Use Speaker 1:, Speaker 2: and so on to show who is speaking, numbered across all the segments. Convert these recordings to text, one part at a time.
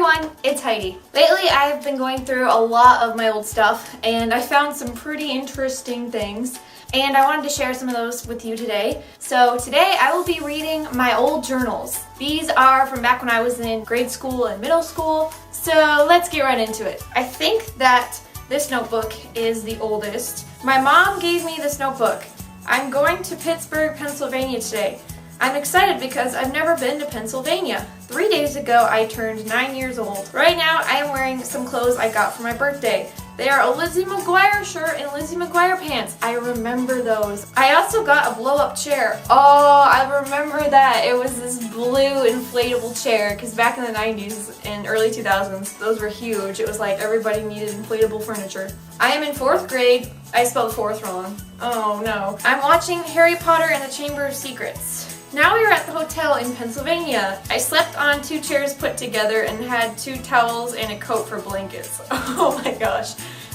Speaker 1: everyone, it's Heidi. Lately I've been going through a lot of my old stuff and I found some pretty interesting things and I wanted to share some of those with you today. So today I will be reading my old journals. These are from back when I was in grade school and middle school, so let's get right into it. I think that this notebook is the oldest. My mom gave me this notebook. I'm going to Pittsburgh, Pennsylvania today. I'm excited because I've never been to Pennsylvania. 3 days ago, I turned 9 years old. Right now, I am wearing some clothes I got for my birthday. They are a Lizzie McGuire shirt and Lizzie McGuire pants. I remember those. I also got a blow-up chair. Oh, I remember that. It was this blue inflatable chair because back in the 90s and early 2000s, those were huge. It was like everybody needed inflatable furniture. I am in 4th grade. I spelled fourth wrong. Oh no. I'm watching Harry Potter and the Chamber of Secrets. Now we are at the hotel in Pennsylvania. I slept on 2 chairs put together and had 2 towels and a coat for blankets. Oh my gosh.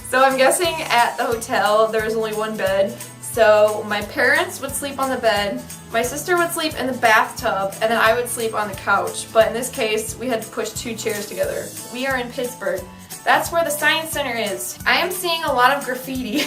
Speaker 1: So I'm guessing at the hotel there was only 1 bed. So my parents would sleep on the bed, my sister would sleep in the bathtub, and then I would sleep on the couch. But in this case, we had to push 2 chairs together. We are in Pittsburgh. That's where the Science Center is. I am seeing a lot of graffiti.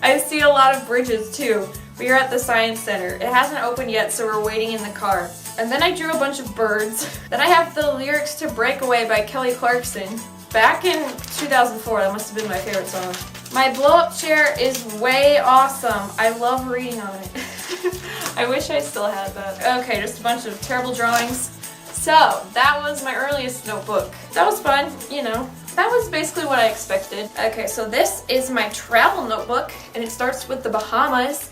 Speaker 1: I see a lot of bridges too. We are at the Science Center. It hasn't opened yet, so we're waiting in the car. And then I drew a bunch of birds. Then I have the lyrics to Breakaway by Kelly Clarkson. Back in 2004, that must have been my favorite song. My blow-up chair is way awesome. I love reading on it. I wish I still had that. Okay, just a bunch of terrible drawings. So, that was my earliest notebook. That was fun, you know. That was basically what I expected. Okay, so this is my travel notebook, and it starts with the Bahamas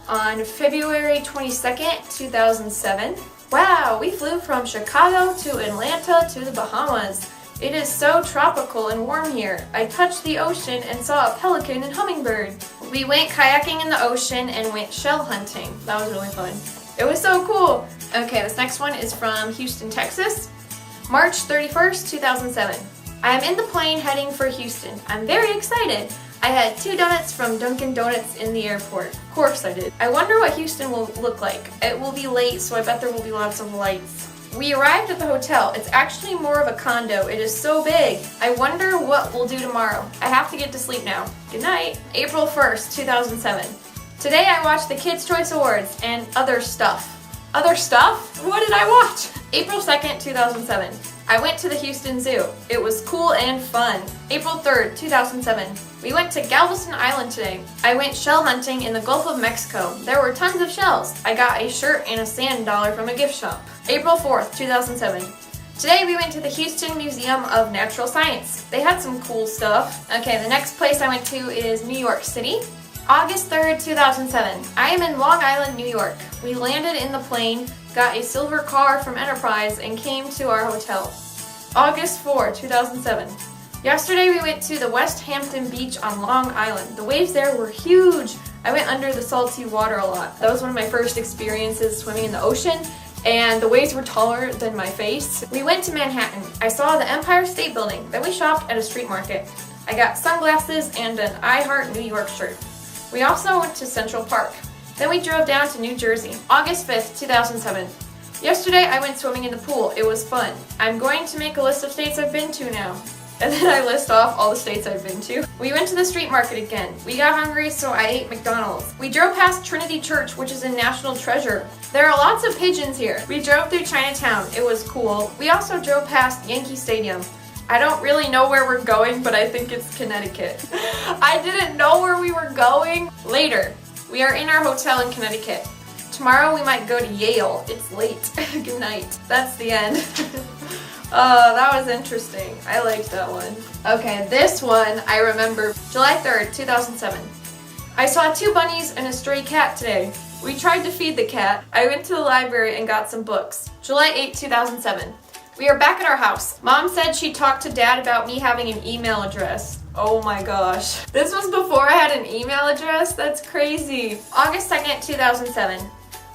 Speaker 1: on February 22nd, 2007. Wow, we flew from Chicago to Atlanta to the Bahamas. It is so tropical and warm here. I touched the ocean and saw a pelican and hummingbird. We went kayaking in the ocean and went shell hunting. That was really fun. It was so cool. Okay, this next one is from Houston, Texas. March 31st, 2007. I am in the plane heading for Houston. I'm very excited. I had 2 donuts from Dunkin' Donuts in the airport. Of course I did. I wonder what Houston will look like. It will be late, so I bet there will be lots of lights. We arrived at the hotel. It's actually more of a condo. It is so big. I wonder what we'll do tomorrow. I have to get to sleep now. Good night. April 1st, 2007. Today I watched the Kids' Choice Awards and other stuff. Other stuff? What did I watch? April 2nd, 2007. I went to the Houston Zoo. It was cool and fun. April 3rd, 2007. We went to Galveston Island today. I went shell hunting in the Gulf of Mexico. There were tons of shells. I got a shirt and a sand dollar from a gift shop. April 4th, 2007. Today we went to the Houston Museum of Natural Science. They had some cool stuff. Okay, the next place I went to is New York City. August 3rd, 2007. I am in Long Island, New York. We landed in the plane, got a silver car from Enterprise, and came to our hotel. August 4, 2007. Yesterday we went to the West Hampton Beach on Long Island. The waves there were huge. I went under the salty water a lot. That was one of my first experiences swimming in the ocean, and the waves were taller than my face. We went to Manhattan. I saw the Empire State Building. Then we shopped at a street market. I got sunglasses and an I Heart New York shirt. We also went to Central Park. Then we drove down to New Jersey. August 5th, 2007. Yesterday I went swimming in the pool. It was fun. I'm going to make a list of states I've been to now. And then I list off all the states I've been to. We went to the street market again. We got hungry, so I ate McDonald's. We drove past Trinity Church, which is a national treasure. There are lots of pigeons here. We drove through Chinatown. It was cool. We also drove past Yankee Stadium. I don't really know where we're going, but I think it's Connecticut. I didn't know where we were going. Later, we are in our hotel in Connecticut. Tomorrow we might go to Yale. It's late. Good night. That's the end. That was interesting. I liked that one. Okay, this one I remember. July 3rd, 2007. I saw 2 bunnies and a stray cat today. We tried to feed the cat. I went to the library and got some books. July 8, 2007. We are back at our house. Mom said she talked to Dad about me having an email address. Oh my gosh. This was before I had an email address? That's crazy. August 2nd, 2007.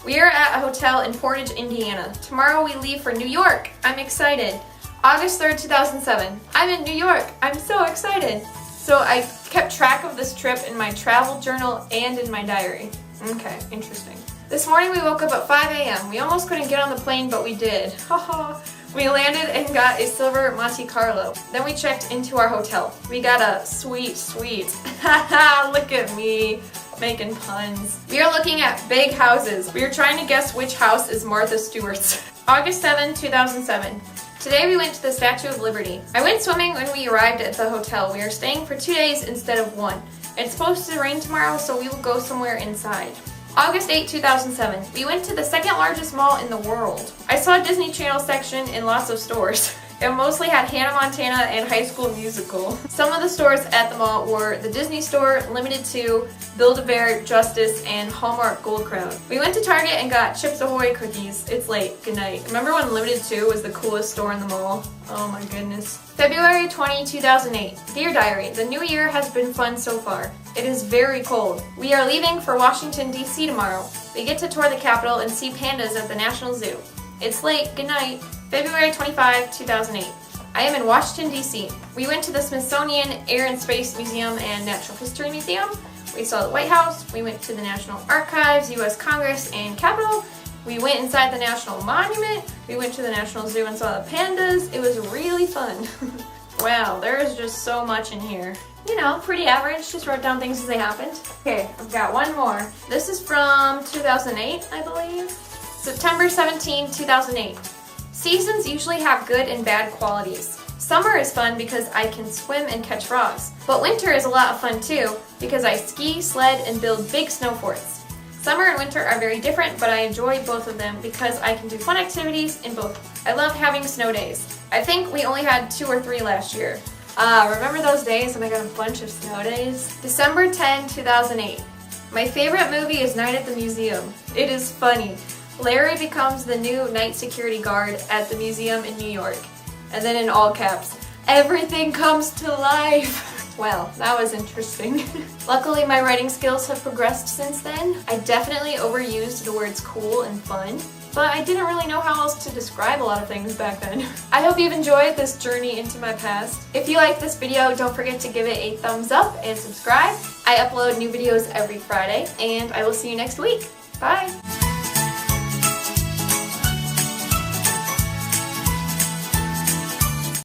Speaker 1: We are at a hotel in Portage, Indiana. Tomorrow we leave for New York. I'm excited. August 3rd, 2007. I'm in New York. I'm so excited. So I kept track of this trip in my travel journal and in my diary. Okay, interesting. This morning we woke up at 5 a.m. We almost couldn't get on the plane, but we did. Haha. We landed and got a silver Monte Carlo. Then we checked into our hotel. We got a sweet suite. Haha, look at me making puns. We are looking at big houses. We are trying to guess which house is Martha Stewart's. August 7, 2007. Today we went to the Statue of Liberty. I went swimming when we arrived at the hotel. We are staying for 2 days instead of 1. It's supposed to rain tomorrow, so we will go somewhere inside. August 8, 2007. We went to the second largest mall in the world. I saw a Disney Channel section in lots of stores. It mostly had Hannah Montana and High School Musical. Some of the stores at the mall were the Disney Store, Limited 2, Build-A-Bear, Justice, and Hallmark Gold Crown. We went to Target and got Chips Ahoy cookies. It's late. Good night. Remember when Limited 2 was the coolest store in the mall? Oh my goodness. February 20, 2008. Dear Diary, the new year has been fun so far. It is very cold. We are leaving for Washington, D.C. tomorrow. We get to tour the Capitol and see pandas at the National Zoo. It's late. Good night. February 25, 2008. I am in Washington, D.C. We went to the Smithsonian Air and Space Museum and Natural History Museum. We saw the White House. We went to the National Archives, U.S. Congress, and Capitol. We went inside the National Monument. We went to the National Zoo and saw the pandas. It was really fun. Wow, there is just so much in here. You know, pretty average. Just wrote down things as they happened. Okay, I've got one more. This is from 2008, I believe. September 17, 2008. Seasons usually have good and bad qualities. Summer is fun because I can swim and catch frogs. But winter is a lot of fun too because I ski, sled, and build big snow forts. Summer and winter are very different, but I enjoy both of them because I can do fun activities in both. I love having snow days. I think we only had 2 or 3 last year. Remember those days when I got a bunch of snow days? December 10, 2008. My favorite movie is Night at the Museum. It is funny. Larry becomes the new night security guard at the museum in New York. And then in all caps, everything comes to life. Well, that was interesting. Luckily, my writing skills have progressed since then. I definitely overused the words cool and fun, but I didn't really know how else to describe a lot of things back then. I hope you've enjoyed this journey into my past. If you liked this video, don't forget to give it a thumbs up and subscribe. I upload new videos every Friday, and I will see you next week. Bye!